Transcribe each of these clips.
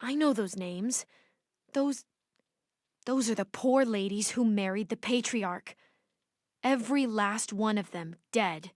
I know those names. Those are the poor ladies who married the patriarch. Every last one of them dead.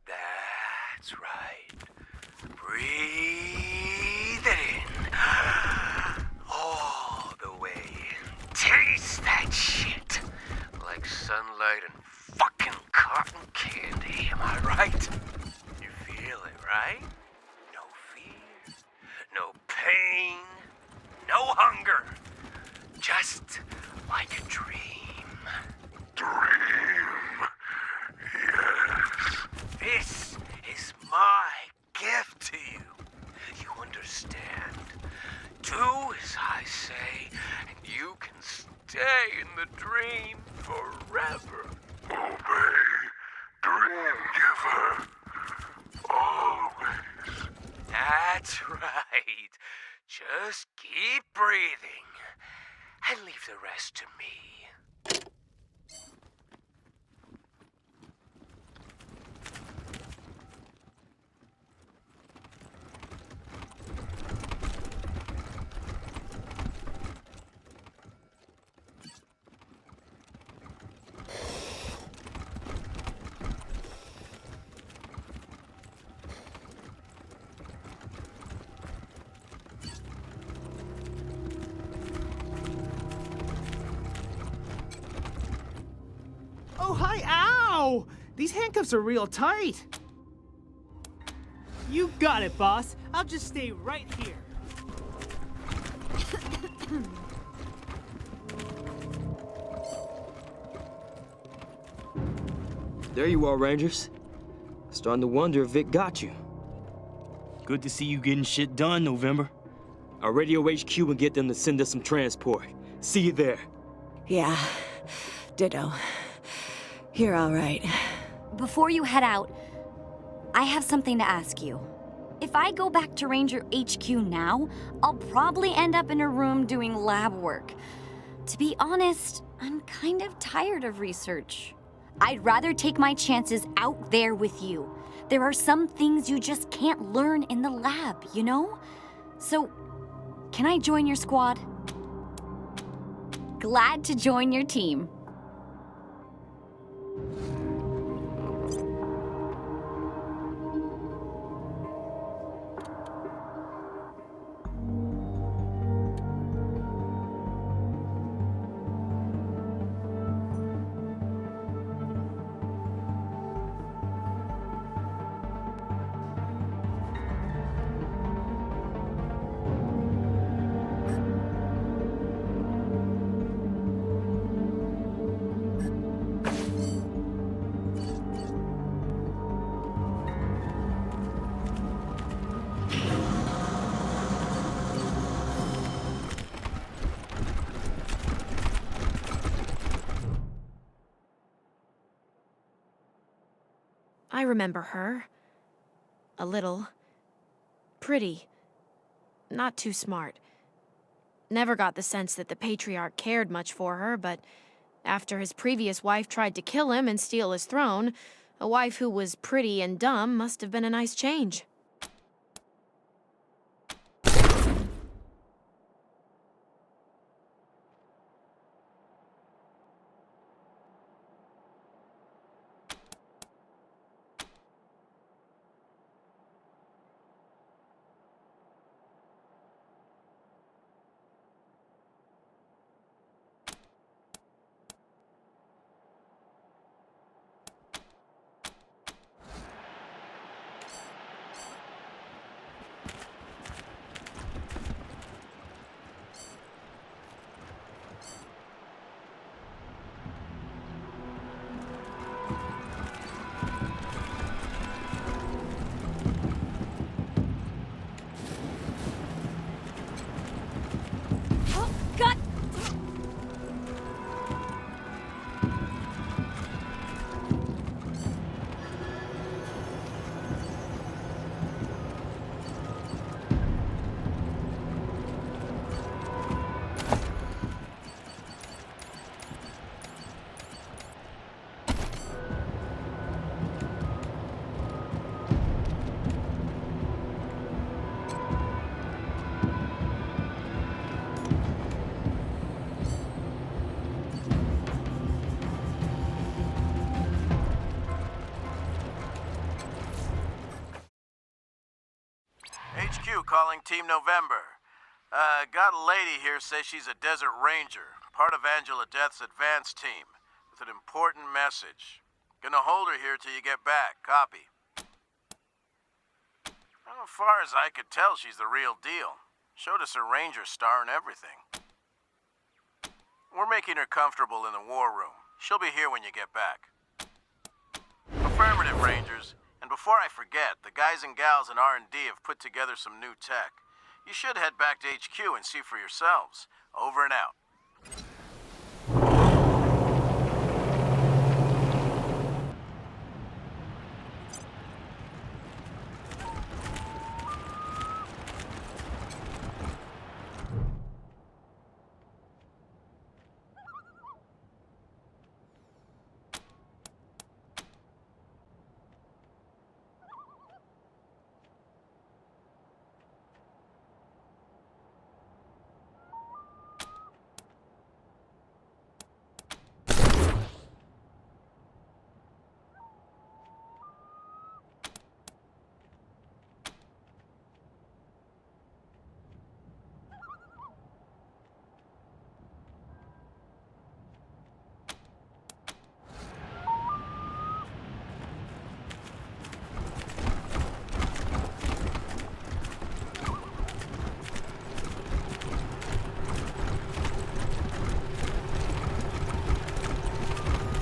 That's right. Breathe it in. All the way in. Taste that shit. Like sunlight and fucking cotton candy. Am I right? You feel it, right? No fear. No pain. No hunger. Just like a dream. Dream. Yes. This is my gift to you. You understand? Do as I say, and you can stay in the dream forever. Obey, dream giver. Always. That's right. Just keep breathing and leave the rest to me. Oh, hi, ow! These handcuffs are real tight. You got it, boss. I'll just stay right here. There you are, Rangers. Starting to wonder if Vic got you. Good to see you getting shit done, November. I'll radio HQ and get them to send us some transport. See you there. Yeah, ditto. You're all right. Before you head out, I have something to ask you. If I go back to Ranger HQ now, I'll probably end up in a room doing lab work. To be honest, I'm kind of tired of research. I'd rather take my chances out there with you. There are some things you just can't learn in the lab, you know? So, can I join your squad? Glad to join your team. remember her. A little. Pretty. Not too smart. Never got the sense that the patriarch cared much for her, but after his previous wife tried to kill him and steal his throne, a wife who was pretty and dumb must have been a nice change. Oh, God! HQ calling Team November. Got a lady here says she's a Desert Ranger, part of Angela Death's advance team, with an important message. Gonna hold her here till you get back. Copy. Well, as far as I could tell, she's the real deal. Showed us her Ranger star and everything. We're making her comfortable in the war room. She'll be here when you get back. Affirmative, Rangers. And before I forget, the guys and gals in R&D have put together some new tech. You should head back to HQ and see for yourselves. Over and out.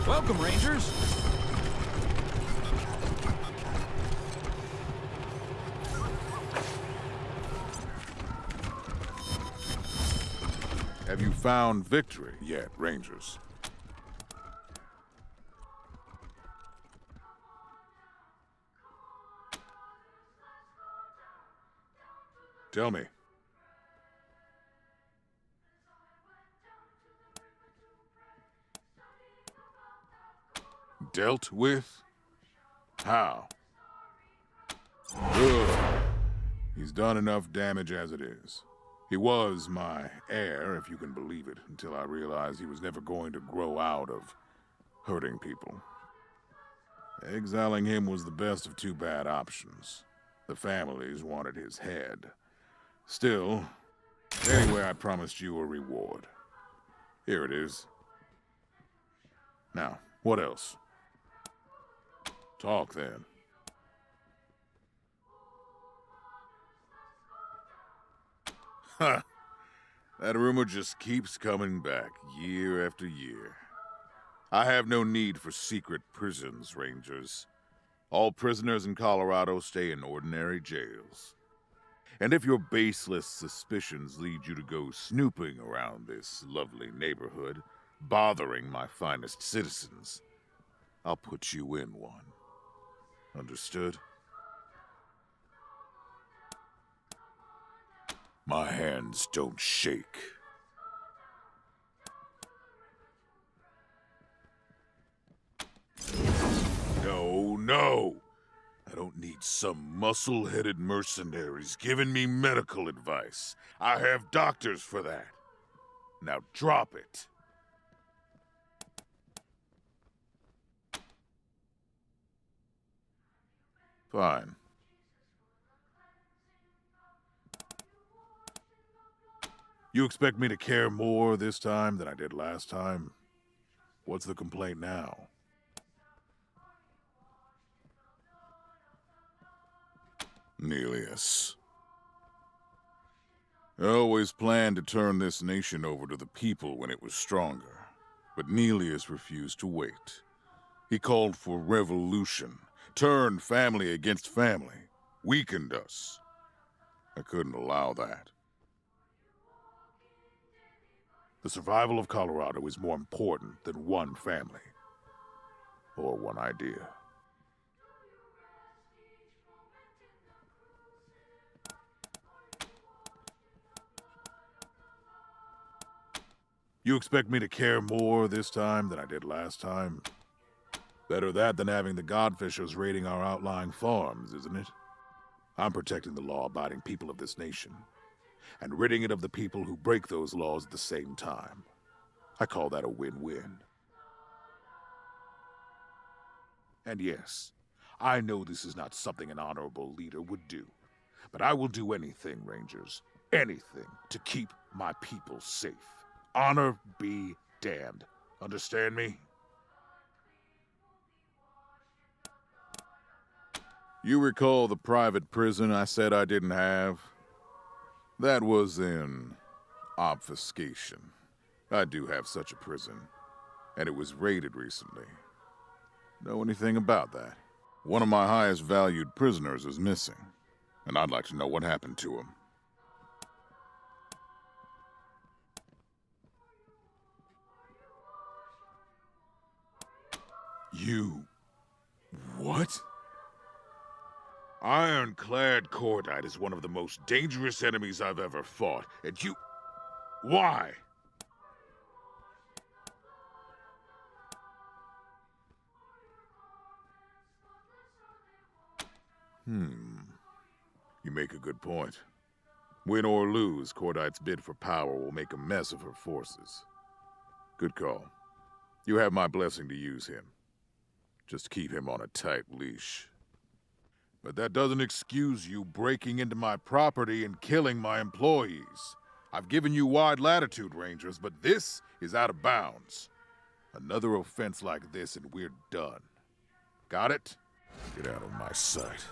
Welcome, Rangers! Have you found victory yet, Rangers? Tell me. Dealt with? How? Good. He's done enough damage as it is. He was my heir, if you can believe it, until I realized he was never going to grow out of hurting people. Exiling him was the best of two bad options. The families wanted his head. Still, anyway, I promised you a reward. Here it is. Now, what else? Talk then. Ha! That rumor just keeps coming back, year after year. I have no need for secret prisons, Rangers. All prisoners in Colorado stay in ordinary jails. And if your baseless suspicions lead you to go snooping around this lovely neighborhood, bothering my finest citizens, I'll put you in one. Understood? My hands don't shake. No. I don't need some muscle-headed mercenaries giving me medical advice. I have doctors for that. Now drop it. Fine. You expect me to care more this time than I did last time? What's the complaint now? Nelius. I always planned to turn this nation over to the people when it was stronger. But Nelius refused to wait. He called for revolution, turned family against family, weakened us. I couldn't allow that. The survival of Colorado is more important than one family. Or one idea. You expect me to care more this time than I did last time? Better that than having the Godfishers raiding our outlying farms, isn't it? I'm protecting the law-abiding people of this nation, and ridding it of the people who break those laws at the same time. I call that a win-win. And yes, I know this is not something an honorable leader would do, but I will do anything, Rangers, anything to keep my people safe. Honor be damned. Understand me? You recall the private prison I said I didn't have? That was in obfuscation. I do have such a prison, and it was raided recently. Know anything about that? One of my highest valued prisoners is missing, and I'd like to know what happened to him. You... what? Ironclad Cordite is one of the most dangerous enemies I've ever fought, and you... why? You make a good point. Win or lose, Cordite's bid for power will make a mess of her forces. Good call. You have my blessing to use him. Just keep him on a tight leash. But that doesn't excuse you breaking into my property and killing my employees. I've given you wide latitude, Rangers, but this is out of bounds. Another offense like this and we're done. Got it? Get out of my sight.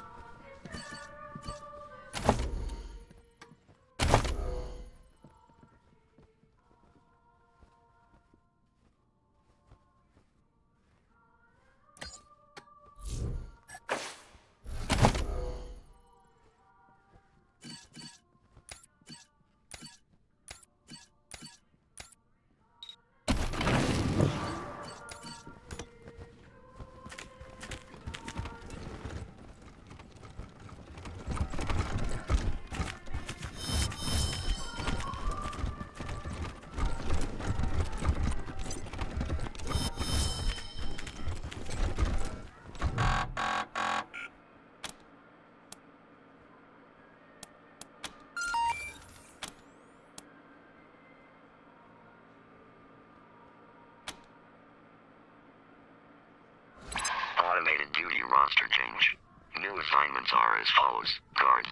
Automated duty roster change. New assignments are as follows. Guard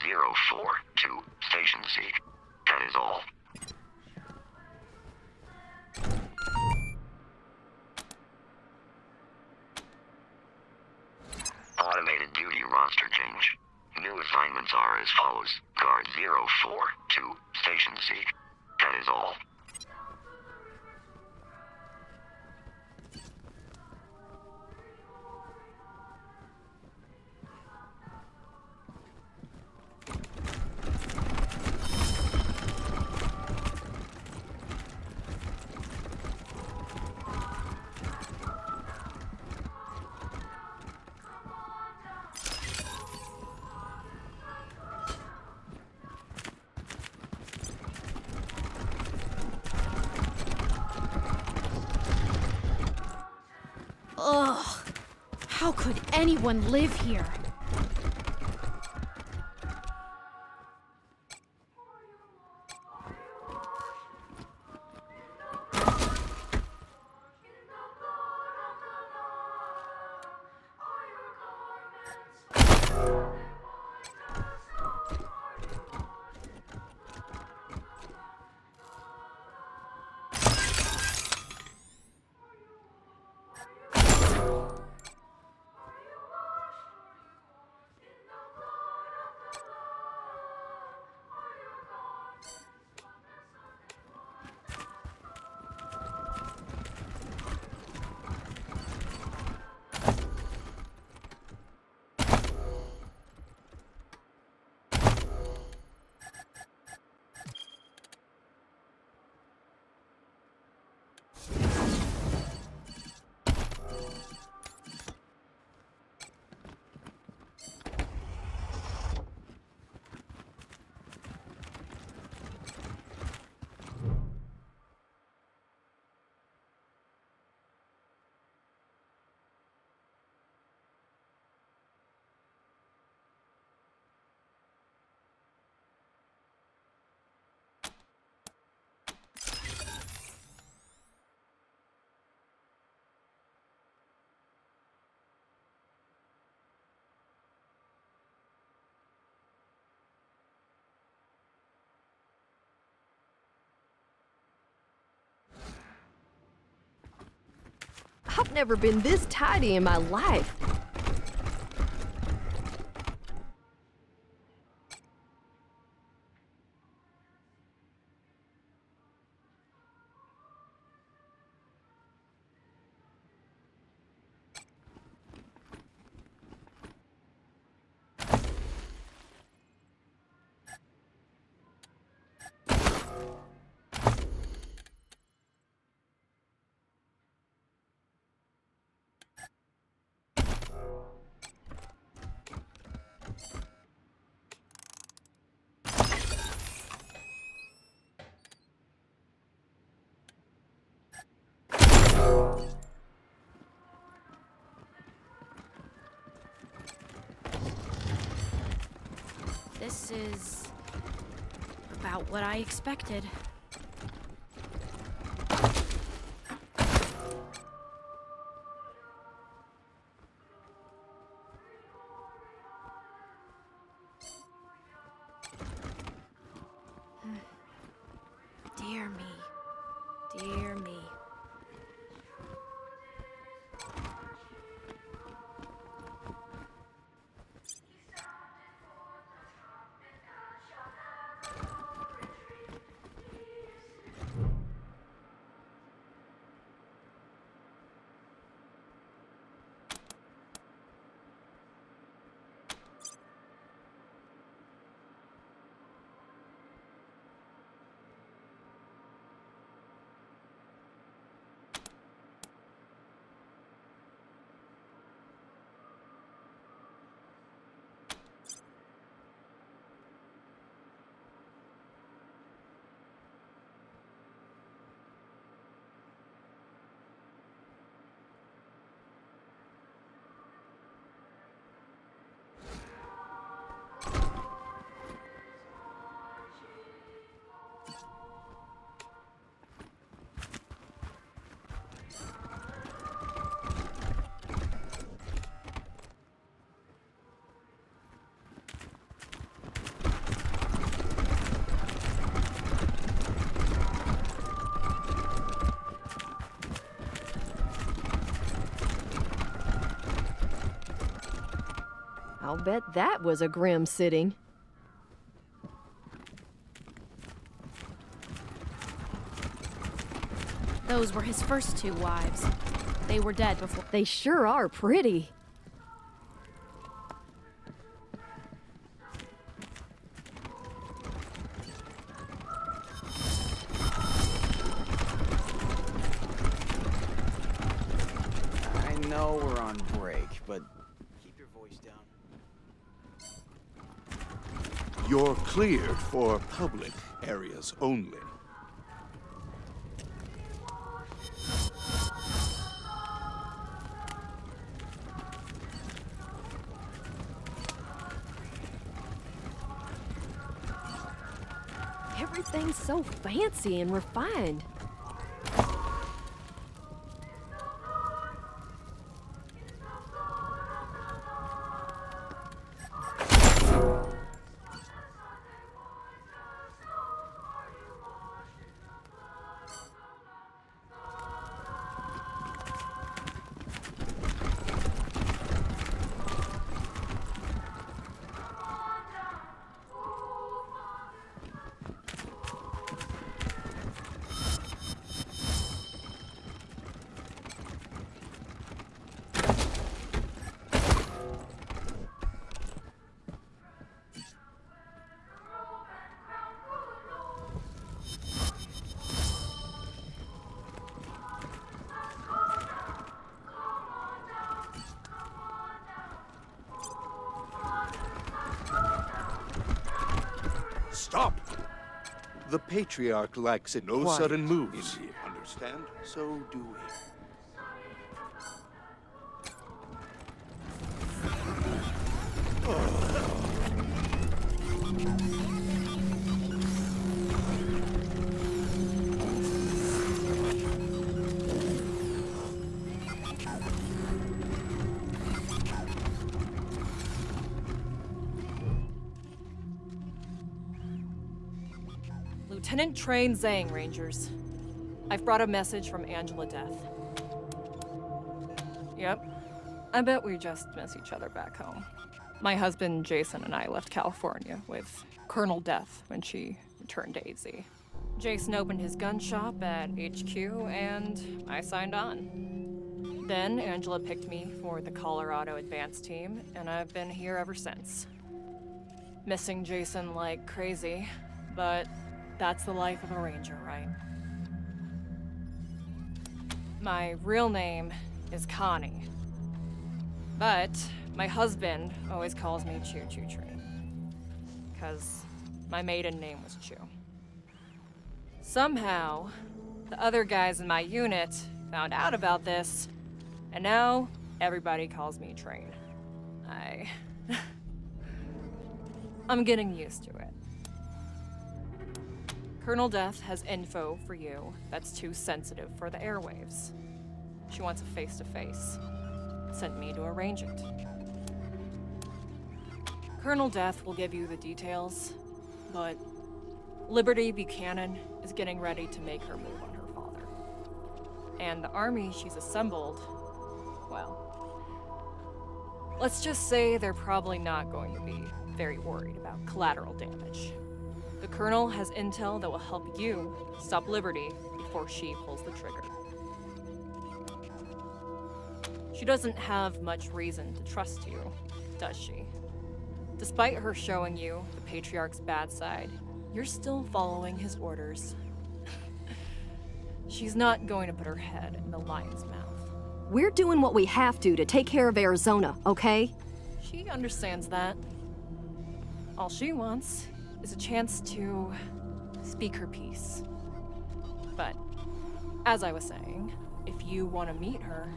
04 to Station C. That is all. Automated duty roster change. New assignments are as follows. Guard 04 to Station C. That is all. How could anyone live here? I've never been this tidy in my life. This is about what I expected. Dear me. Dear me. I'll bet that was a grim sitting. Those were his first two wives. They were dead before. They sure are pretty. I know we're on break, but keep your voice down. You're cleared for public areas only. Everything's so fancy and refined. Stop! The Patriarch likes it No quiet sudden moves. in here, understand? So do we. Lieutenant Train Zhang, Rangers. I've brought a message from Angela Death. Yep. I bet we just miss each other back home. My husband, Jason, and I left California with Colonel Death when she returned to AZ. Jason opened his gun shop at HQ, and I signed on. Then Angela picked me for the Colorado Advance team, and I've been here ever since. Missing Jason like crazy, but that's the life of a ranger, right? My real name is Connie. But my husband always calls me Choo Choo Train. 'Cause my maiden name was Choo. Somehow, the other guys in my unit found out about this, and now everybody calls me Train. I'm getting used to it. Colonel Death has info for you that's too sensitive for the airwaves. She wants a face-to-face. Sent me to arrange it. Colonel Death will give you the details, but Liberty Buchanan is getting ready to make her move on her father. And the army she's assembled, well, let's just say they're probably not going to be very worried about collateral damage. The Colonel has intel that will help you stop Liberty before she pulls the trigger. She doesn't have much reason to trust you, does she? Despite her showing you the Patriarch's bad side, you're still following his orders. She's not going to put her head in the lion's mouth. We're doing what we have to take care of Arizona, okay? She understands that. All she wants is a chance to speak her piece. But, as I was saying, if you want to meet her,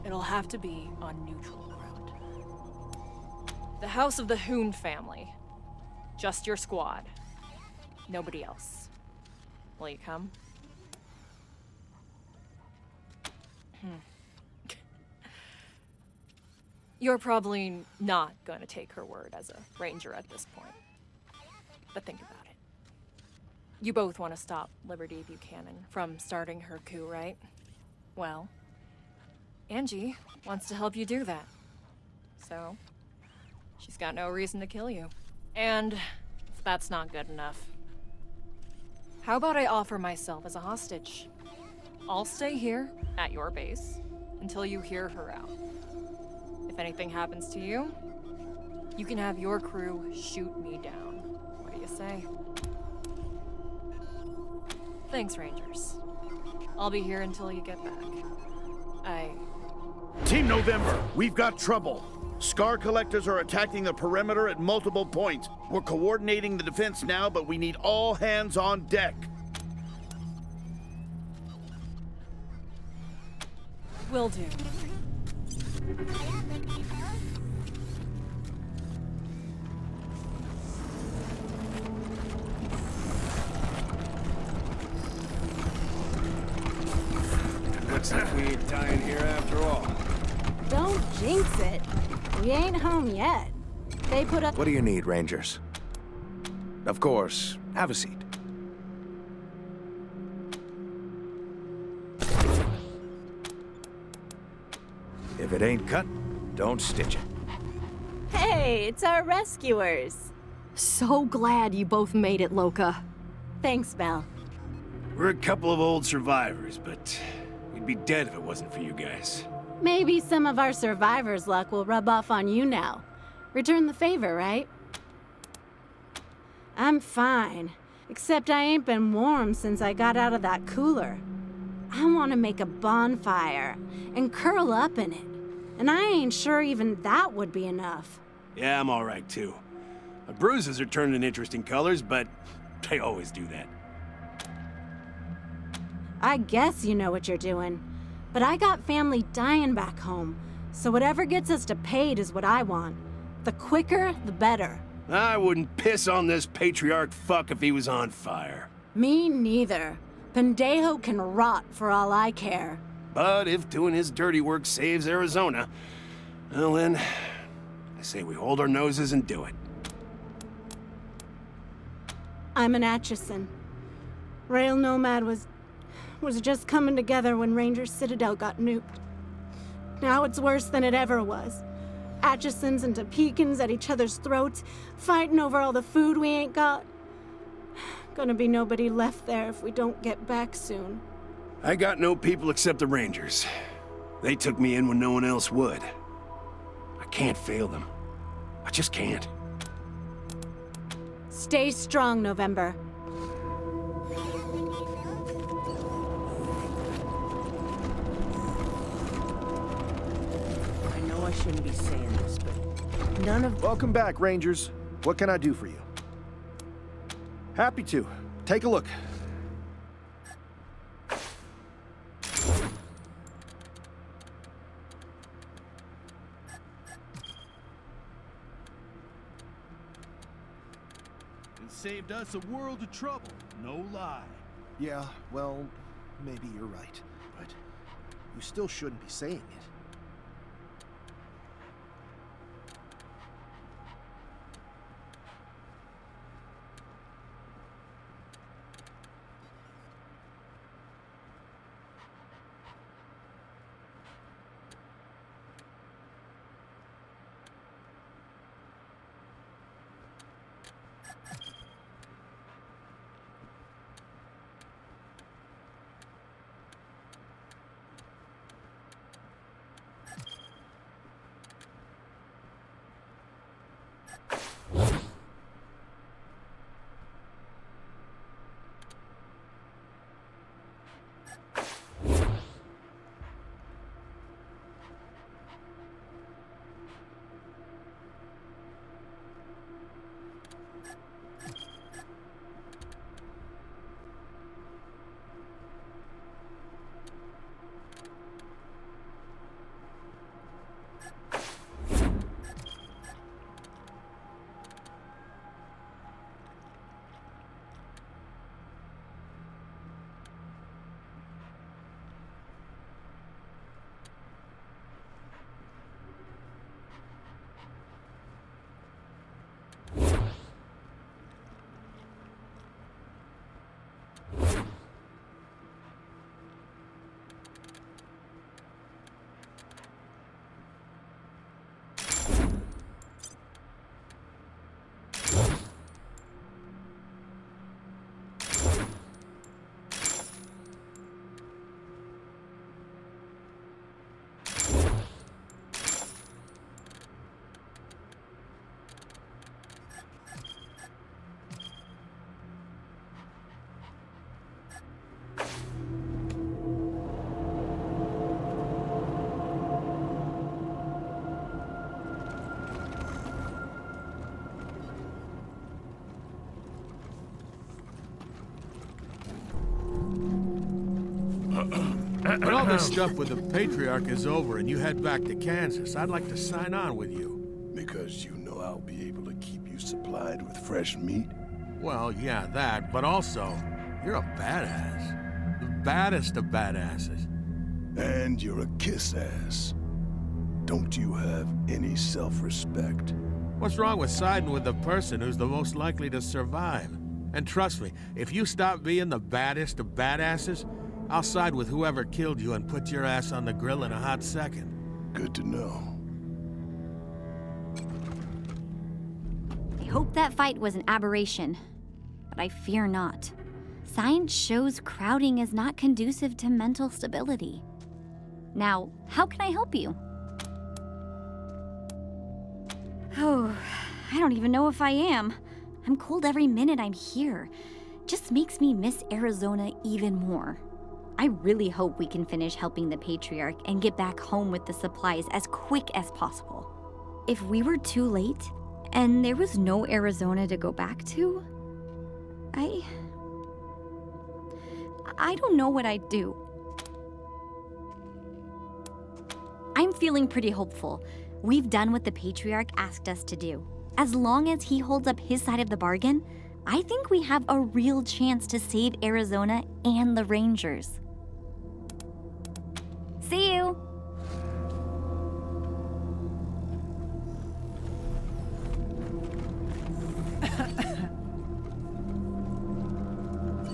it'll have to be on neutral ground. The House of the Hoon family. Just your squad. Nobody else. Will you come? You're probably not going to take her word as a ranger at this point. But think about it. You both want to stop Liberty Buchanan from starting her coup, right? Well, Angie wants to help you do that. So, she's got no reason to kill you. And if that's not good enough, how about I offer myself as a hostage? I'll stay here at your base until you hear her out. If anything happens to you, you can have your crew shoot me down. What do you say? Thanks, Rangers. I'll be here until you get back. Team November, we've got trouble. Scar collectors are attacking the perimeter at multiple points. We're coordinating the defense now, but we need all hands on deck. Will do. Looks like we ain't dying here after all. Don't jinx it. We ain't home yet. They put up. What do you need, Rangers? Of course, have a seat. If it ain't cut, don't stitch it. Hey, it's our rescuers. So glad you both made it, Loka. Thanks, Belle. We're a couple of old survivors, but we'd be dead if it wasn't for you guys. Maybe some of our survivors' luck will rub off on you now. Return the favor, right? I'm fine. Except I ain't been warm since I got out of that cooler. I want to make a bonfire and curl up in it. And I ain't sure even that would be enough. Yeah, I'm all right, too. My bruises are turning interesting colors, but they always do that. I guess you know what you're doing. But I got family dying back home, so whatever gets us to paid is what I want. The quicker, the better. I wouldn't piss on this patriarch fuck if he was on fire. Me neither. Pendejo can rot for all I care. But if doing his dirty work saves Arizona, well then, I say we hold our noses and do it. I'm an Atchison. Rail Nomad was just coming together when Ranger Citadel got nuked. Now it's worse than it ever was. Atchisons and Topekans at each other's throats, fighting over all the food we ain't got. Gonna be nobody left there if we don't get back soon. I got no people except the Rangers. They took me in when no one else would. I can't fail them. I just can't. Stay strong, November. I know I shouldn't be saying this, but none of... Welcome back, Rangers. What can I do for you? Happy to. Take a look. It saved us a world of trouble, no lie. Yeah, well, maybe you're right. But you still shouldn't be saying it. When all this stuff with the Patriarch is over and you head back to Kansas, I'd like to sign on with you. Because you know I'll be able to keep you supplied with fresh meat? Well, yeah, that, but also, you're a badass. The baddest of badasses. And you're a kiss-ass. Don't you have any self-respect? What's wrong with siding with the person who's the most likely to survive? And trust me, if you stop being the baddest of badasses, I'll side with whoever killed you and put your ass on the grill in a hot second. Good to know. I hope that fight was an aberration, but I fear not. Science shows crowding is not conducive to mental stability. Now, how can I help you? Oh, I don't even know if I am. I'm cold every minute I'm here. Just makes me miss Arizona even more. I really hope we can finish helping the Patriarch and get back home with the supplies as quick as possible. If we were too late, and there was no Arizona to go back to, I don't know what I'd do. I'm feeling pretty hopeful. We've done what the Patriarch asked us to do. As long as he holds up his side of the bargain, I think we have a real chance to save Arizona and the Rangers. See you!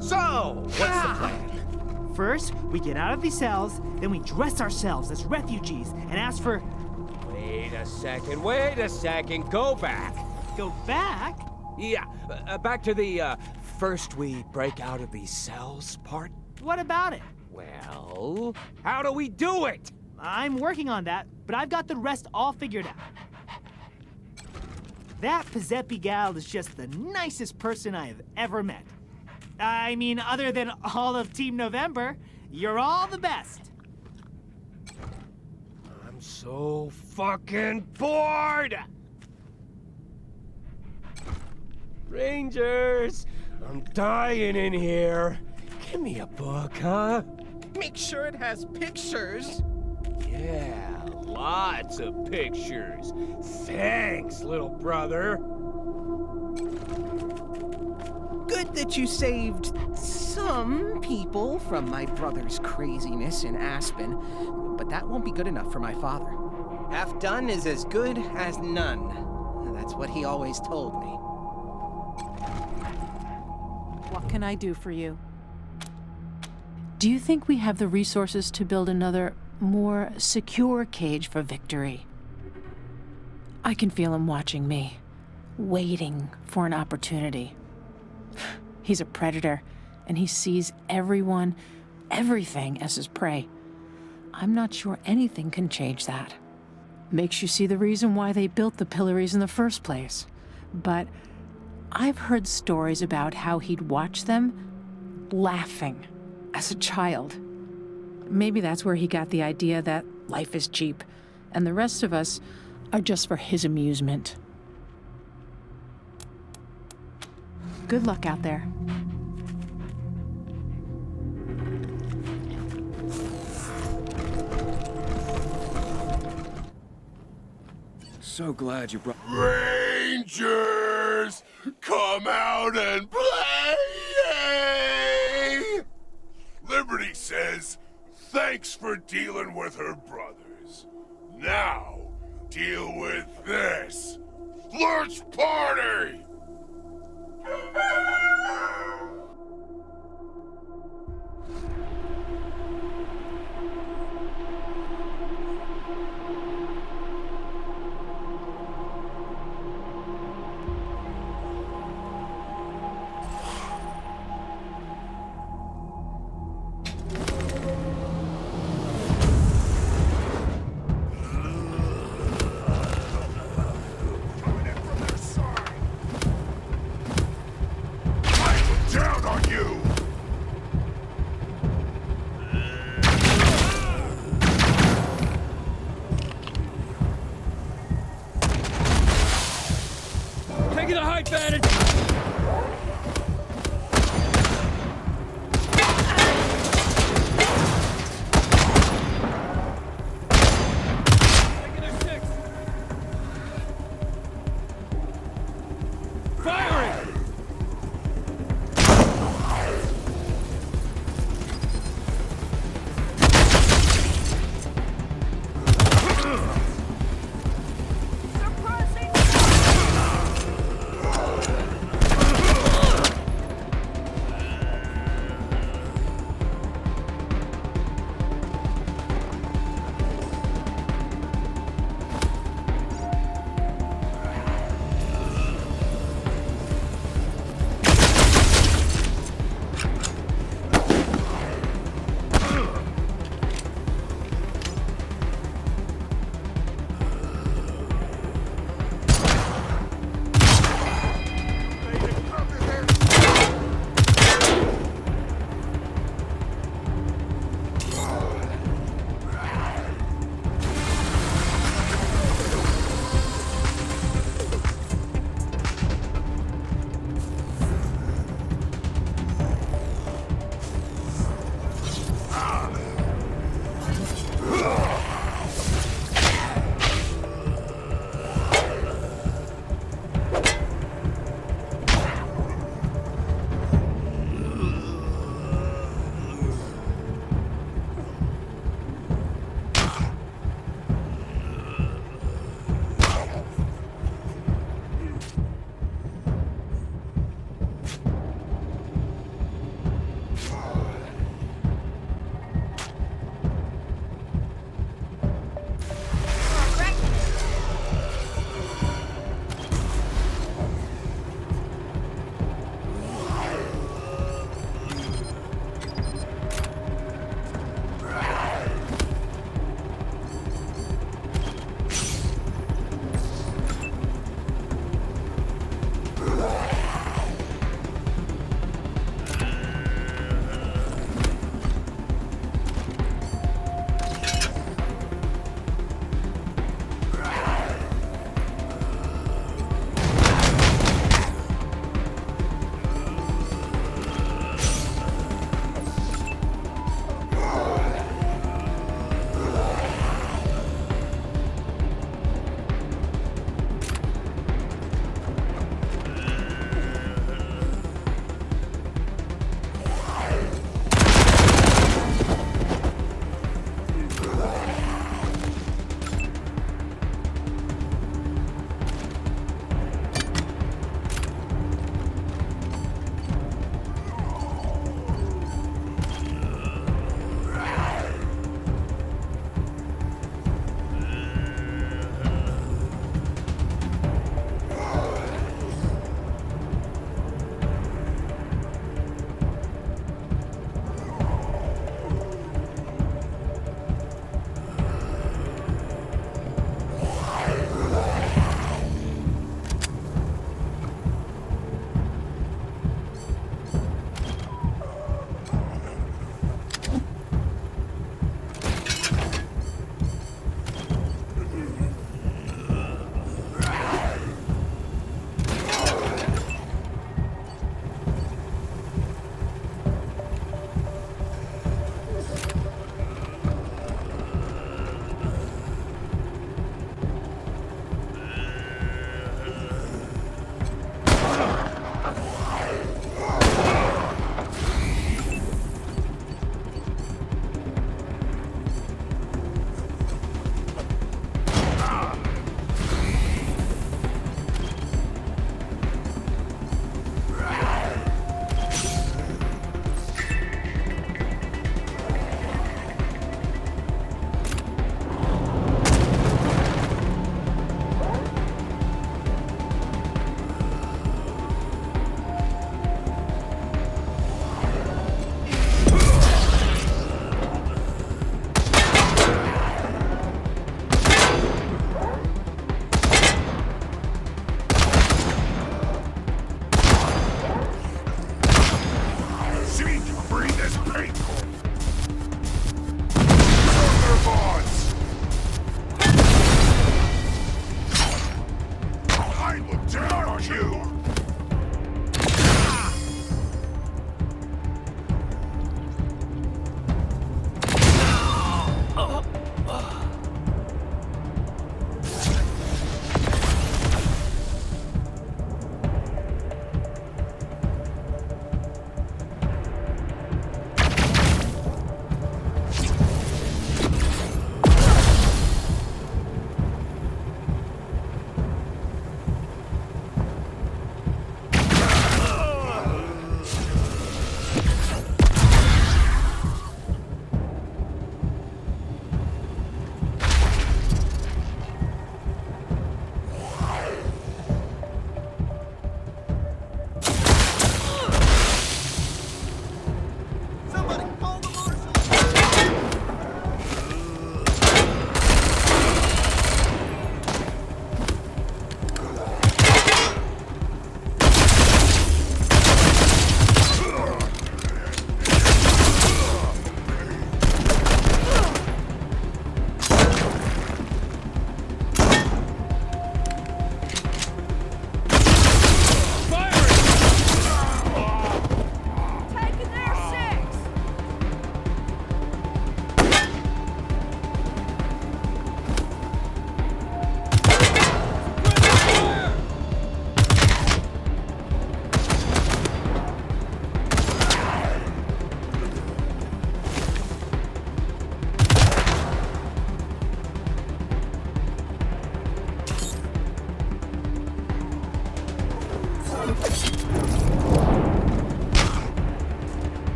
So, what's the plan? First, we get out of these cells, then we dress ourselves as refugees and ask for... Wait a second, go back. Go back? Yeah, back to the, first we break out of these cells part. What about it? Well, how do we do it? I'm working on that, but I've got the rest all figured out. That Pizzepi gal is just the nicest person I have ever met. I mean, other than all of Team November, you're all the best. I'm so fucking bored! Rangers, I'm dying in here. Give me a book, huh? Make sure it has pictures. Yeah, lots of pictures. Thanks, little brother. Good that you saved some people from my brother's craziness in Aspen, but that won't be good enough for my father. Half done is as good as none. That's what he always told me. What can I do for you? Do you think we have the resources to build another, more secure cage for Victory? I can feel him watching me, waiting for an opportunity. He's a predator, and he sees everyone, everything as his prey. I'm not sure anything can change that. Makes you see the reason why they built the pillories in the first place. But I've heard stories about how he'd watch them laughing as a child. Maybe that's where he got the idea that life is cheap, and the rest of us are just for his amusement. Good luck out there. So glad you brought... Rangers, come out and play! Liberty says, thanks for dealing with her brothers. Now, deal with this. Let's party!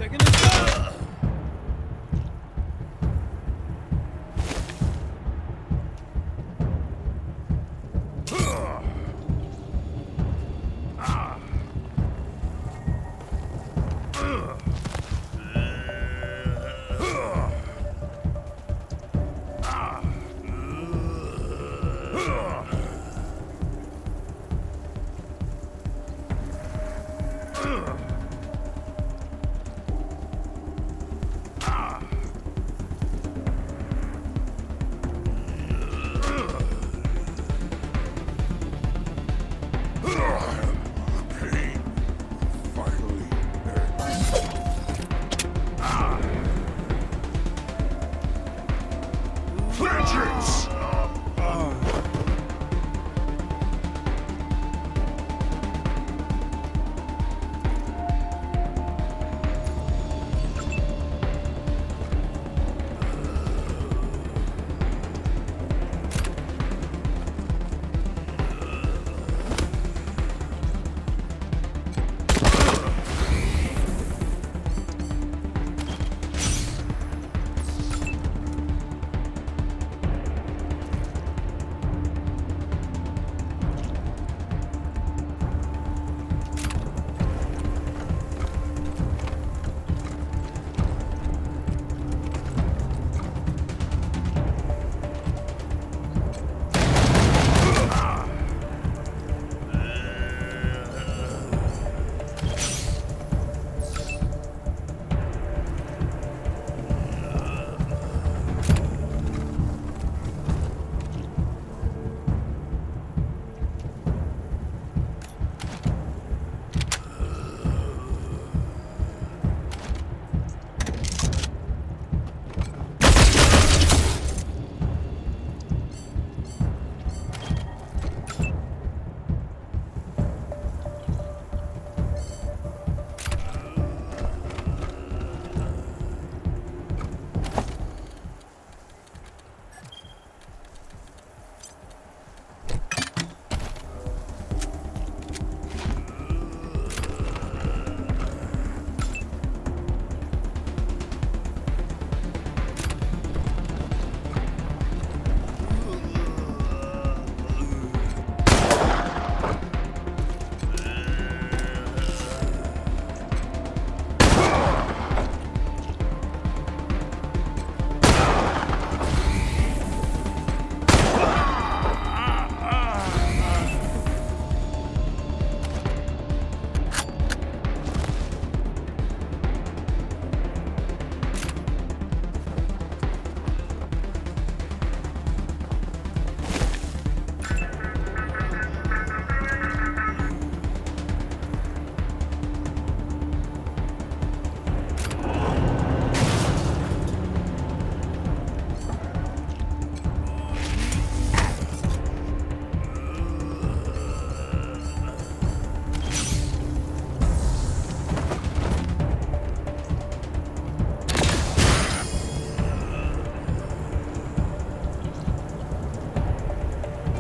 Taking the shot!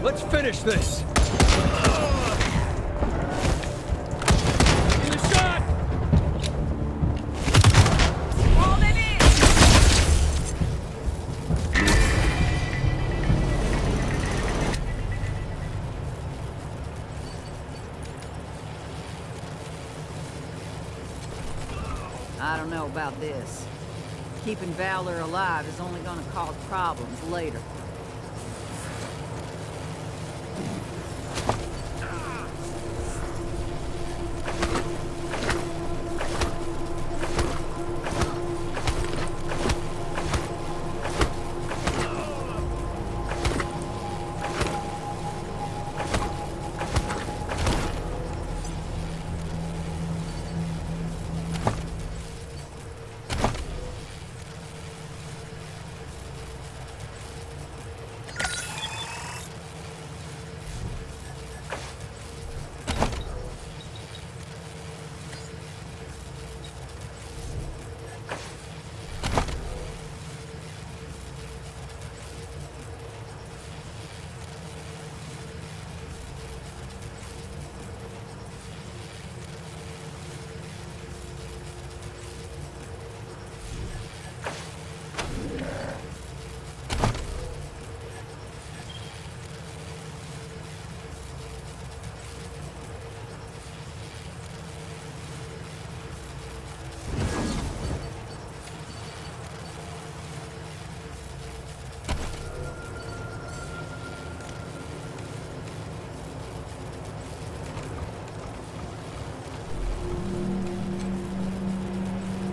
Let's finish this! In the shot! Hold it in! I don't know about this. Keeping Valor alive is only gonna cause problems later.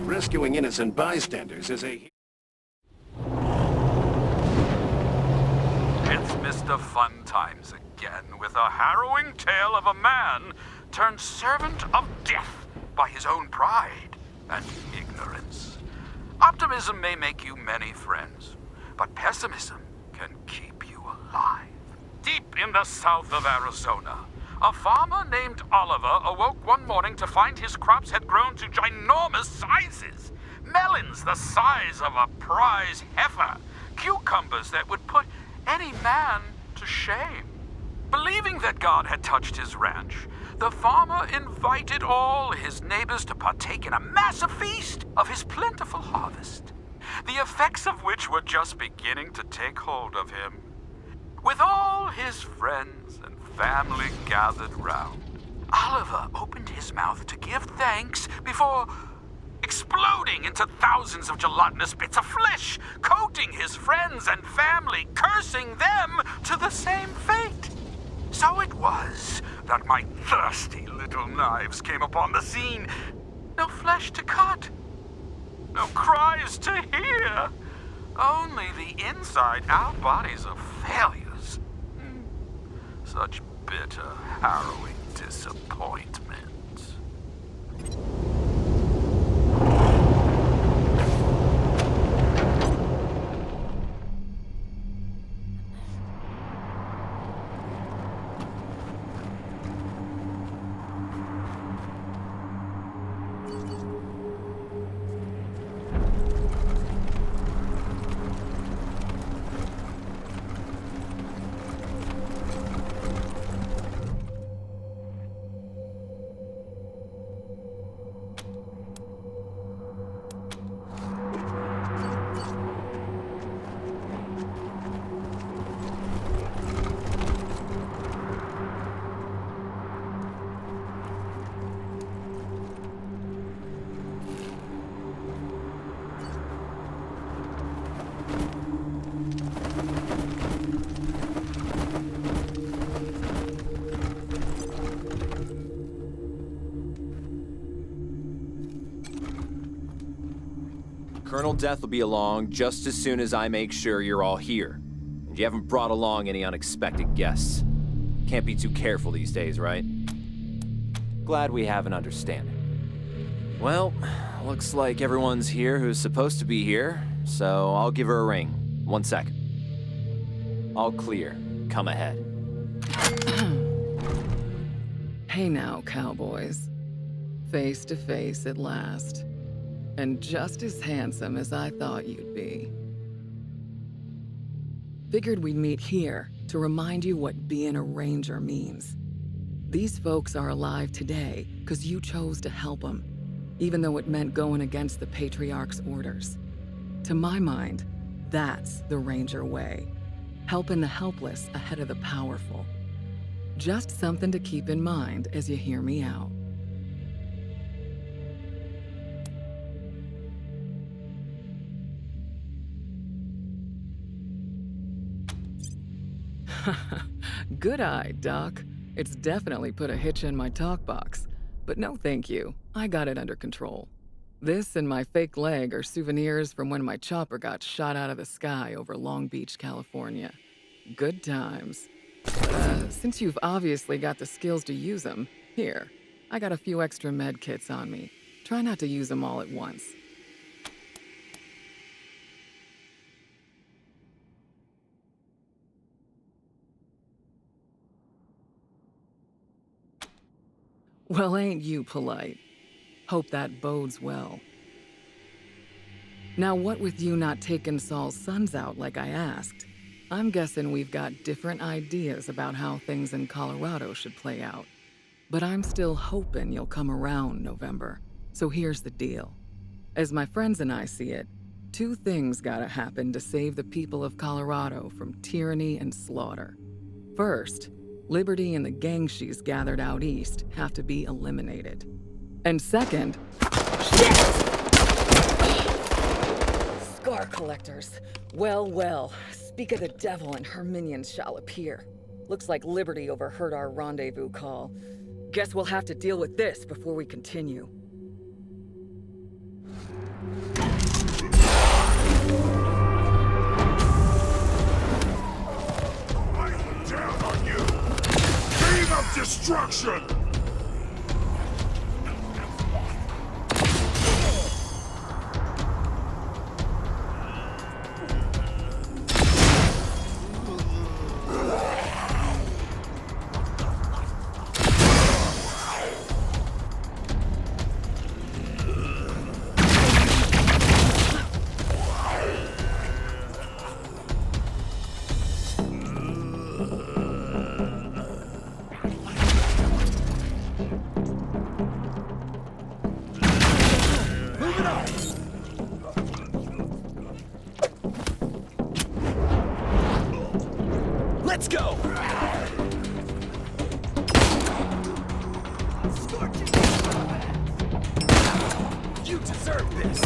Rescuing innocent bystanders is a... It's Mr. Fun Times again, with a harrowing tale of a man turned servant of death by his own pride and ignorance. Optimism may make you many friends, but pessimism can keep you alive. Deep in the south of Arizona, a farmer named Oliver awoke one morning to find his crops had grown to ginormous sizes. Melons the size of a prize heifer. Cucumbers that would put any man to shame. Believing that God had touched his ranch, the farmer invited all his neighbors to partake in a massive feast of his plentiful harvest, the effects of which were just beginning to take hold of him. With all his friends and family gathered round, Oliver opened his mouth to give thanks before exploding into thousands of gelatinous bits of flesh, coating his friends and family, cursing them to the same fate. So it was that my thirsty little knives came upon the scene. No flesh to cut, no cries to hear, only the inside-out bodies of failures. Such bitter, harrowing disappointment. Colonel Death will be along just as soon as I make sure you're all here. And you haven't brought along any unexpected guests. Can't be too careful these days, right? Glad we have an understanding. Well, looks like everyone's here who's supposed to be here, so I'll give her a ring. 1 second. All clear. Come ahead. Hey now, cowboys. Face to face at last. And just as handsome as I thought you'd be. Figured we'd meet here to remind you what being a ranger means. These folks are alive today because you chose to help them, even though it meant going against the Patriarch's orders. To my mind, that's the ranger way. Helping the helpless ahead of the powerful. Just something to keep in mind as you hear me out. Good eye, Doc. It's definitely put a hitch in my talk box. But no thank you, I got it under control. This and my fake leg are souvenirs from when my chopper got shot out of the sky over Long Beach, California. Good times. Since you've obviously got the skills to use them, here, I got a few extra med kits on me. Try not to use them all at once. Well, ain't you polite? Hope that bodes well. Now, what with you not taking Saul's sons out like I asked, I'm guessing we've got different ideas about how things in Colorado should play out. But I'm still hoping you'll come around, November. So here's the deal. As my friends and I see it, 2 things gotta happen to save the people of Colorado from tyranny and slaughter. First, Liberty and the gang she's gathered out east have to be eliminated. And second... Shit! Scar collectors. Well, speak of the devil and her minions shall appear. Looks like Liberty overheard our rendezvous call. Guess we'll have to deal with this before we continue. Down on you! Beam of destruction! Let's go! You deserve this!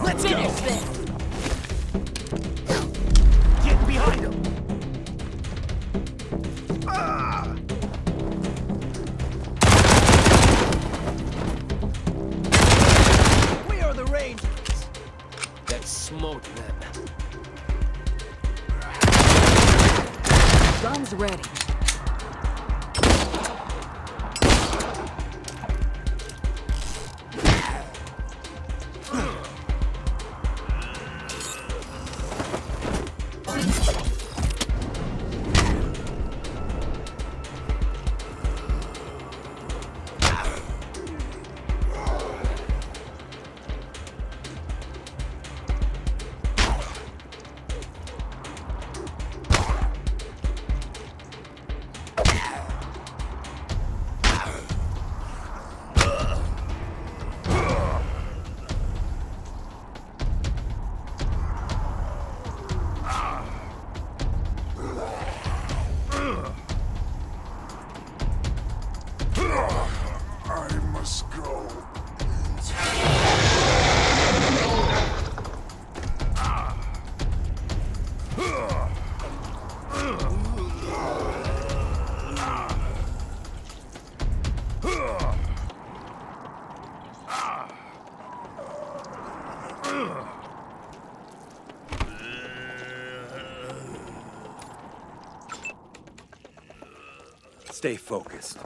Let's finish this! Get behind him! We are the Rangers that smote them. Guns ready. Stay focused.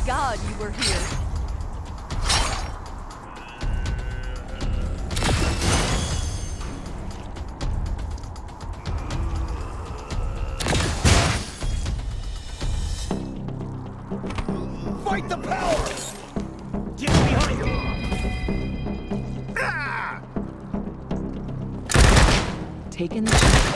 God you were here. Fight the power! Get behind him! Taking the shot.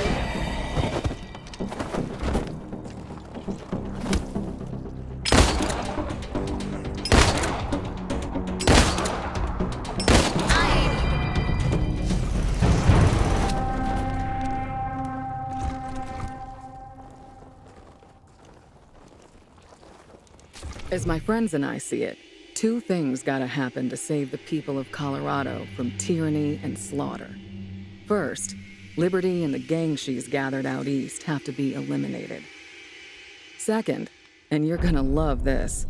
As my friends and I see it, two things gotta happen to save the people of Colorado from tyranny and slaughter. First, Liberty and the gang she's gathered out east have to be eliminated. Second, and you're gonna love this,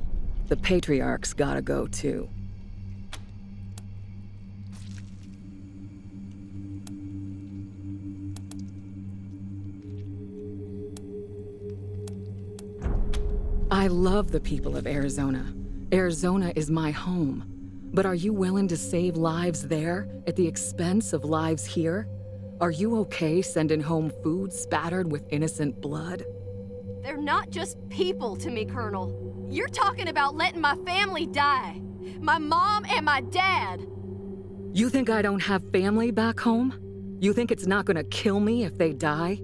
the Patriarch's gotta go too. I love the people of Arizona. Arizona is my home. But are you willing to save lives there at the expense of lives here? Are you okay sending home food spattered with innocent blood? They're not just people to me, Colonel. You're talking about letting my family die. My mom and my dad. You think I don't have family back home? You think it's not gonna kill me if they die?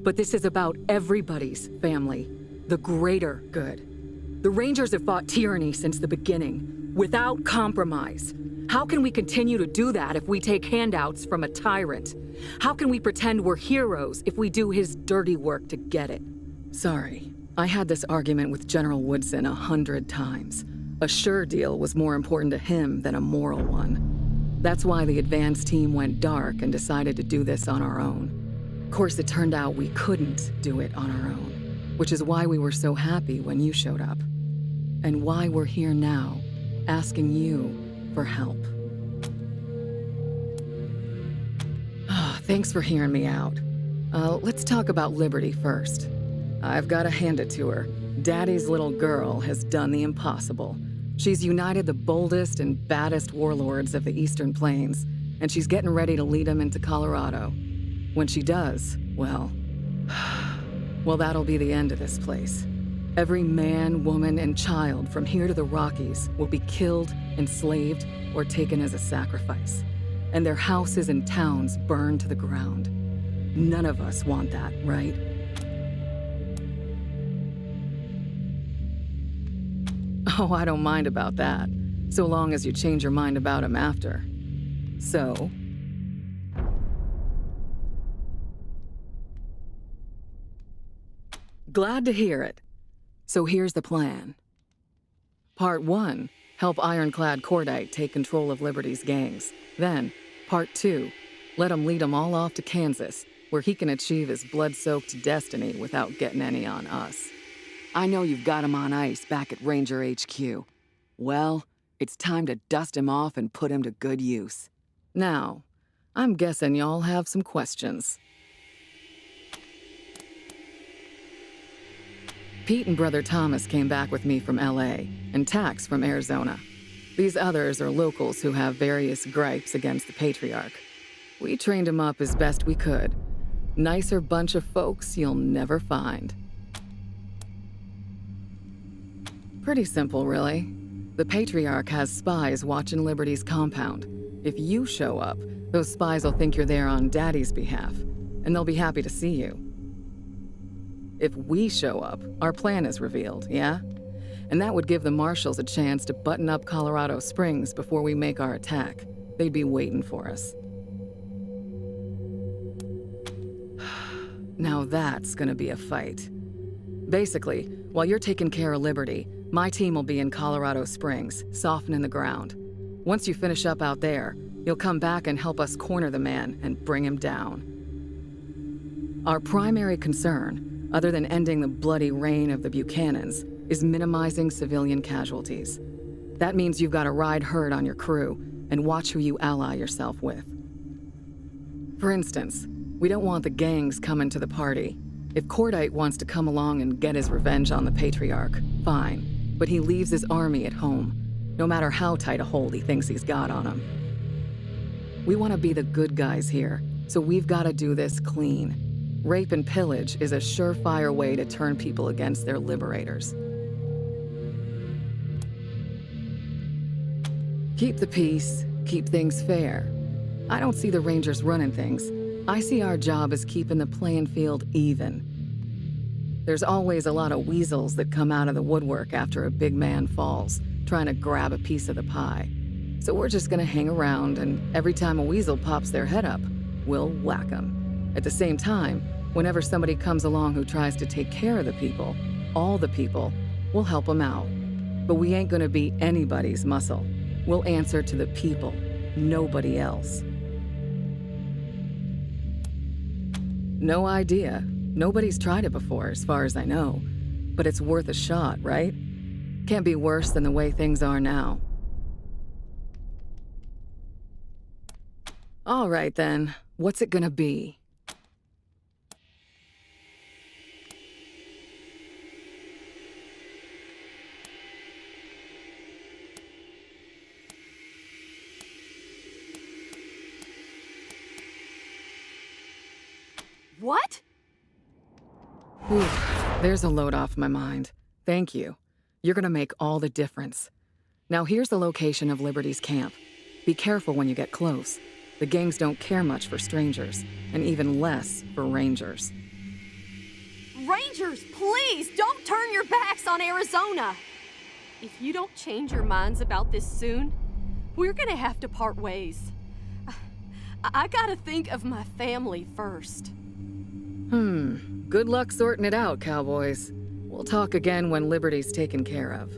But this is about everybody's family, the greater good. The Rangers have fought tyranny since the beginning, without compromise. How can we continue to do that if we take handouts from a tyrant? How can we pretend we're heroes if we do his dirty work to get it? Sorry, I had this argument with General Woodson 100 times. A sure deal was more important to him than a moral one. That's why the advance team went dark and decided to do this on our own. Of course, it turned out we couldn't do it on our own, which is why we were so happy when you showed up. And why we're here now, asking you for help. Thanks for hearing me out. Let's talk about Liberty first. I've got to hand it to her. Daddy's little girl has done the impossible. She's united the boldest and baddest warlords of the Eastern Plains, and she's getting ready to lead them into Colorado. When she does, well, that'll be the end of this place. Every man, woman, and child from here to the Rockies will be killed, enslaved, or taken as a sacrifice. And their houses and towns burned to the ground. None of us want that, right? Oh, I don't mind about that, so long as you change your mind about him after. So? Glad to hear it. So here's the plan. Part 1, help Ironclad Cordite take control of Liberty's gangs. Then, Part 2, let him lead them all off to Kansas, where he can achieve his blood-soaked destiny without getting any on us. I know you've got him on ice back at Ranger HQ. Well, it's time to dust him off and put him to good use. Now, I'm guessing y'all have some questions. Pete and Brother Thomas came back with me from LA, and Tax from Arizona. These others are locals who have various gripes against the Patriarch. We trained them up as best we could. Nicer bunch of folks you'll never find. Pretty simple, really. The Patriarch has spies watching Liberty's compound. If you show up, those spies will think you're there on Daddy's behalf, and they'll be happy to see you. If we show up, our plan is revealed, yeah? And that would give the Marshals a chance to button up Colorado Springs before we make our attack. They'd be waiting for us. Now that's gonna be a fight. Basically, while you're taking care of Liberty, my team will be in Colorado Springs, softening the ground. Once you finish up out there, you'll come back and help us corner the man and bring him down. Our primary concern, other than ending the bloody reign of the Buchanans, is minimizing civilian casualties. That means you've got to ride herd on your crew and watch who you ally yourself with. For instance, we don't want the gangs coming to the party. If Cordite wants to come along and get his revenge on the Patriarch, fine. But he leaves his army at home, no matter how tight a hold he thinks he's got on him. We want to be the good guys here, so we've got to do this clean. Rape and pillage is a surefire way to turn people against their liberators. Keep the peace, keep things fair. I don't see the Rangers running things. I see our job as keeping the playing field even. There's always a lot of weasels that come out of the woodwork after a big man falls, trying to grab a piece of the pie. So we're just gonna hang around, and every time a weasel pops their head up, we'll whack them. At the same time, whenever somebody comes along who tries to take care of the people, all the people, we'll help them out. But we ain't gonna be anybody's muscle. We'll answer to the people, nobody else. No idea. Nobody's tried it before, as far as I know. But it's worth a shot, right? Can't be worse than the way things are now. All right then, what's it gonna be? What? Whew. There's a load off my mind. Thank you. You're gonna make all the difference. Now here's the location of Liberty's camp. Be careful when you get close. The gangs don't care much for strangers, and even less for rangers. Rangers, please don't turn your backs on Arizona. If you don't change your minds about this soon, we're gonna have to part ways. I gotta think of my family first. Good luck sorting it out, cowboys. We'll talk again when Liberty's taken care of.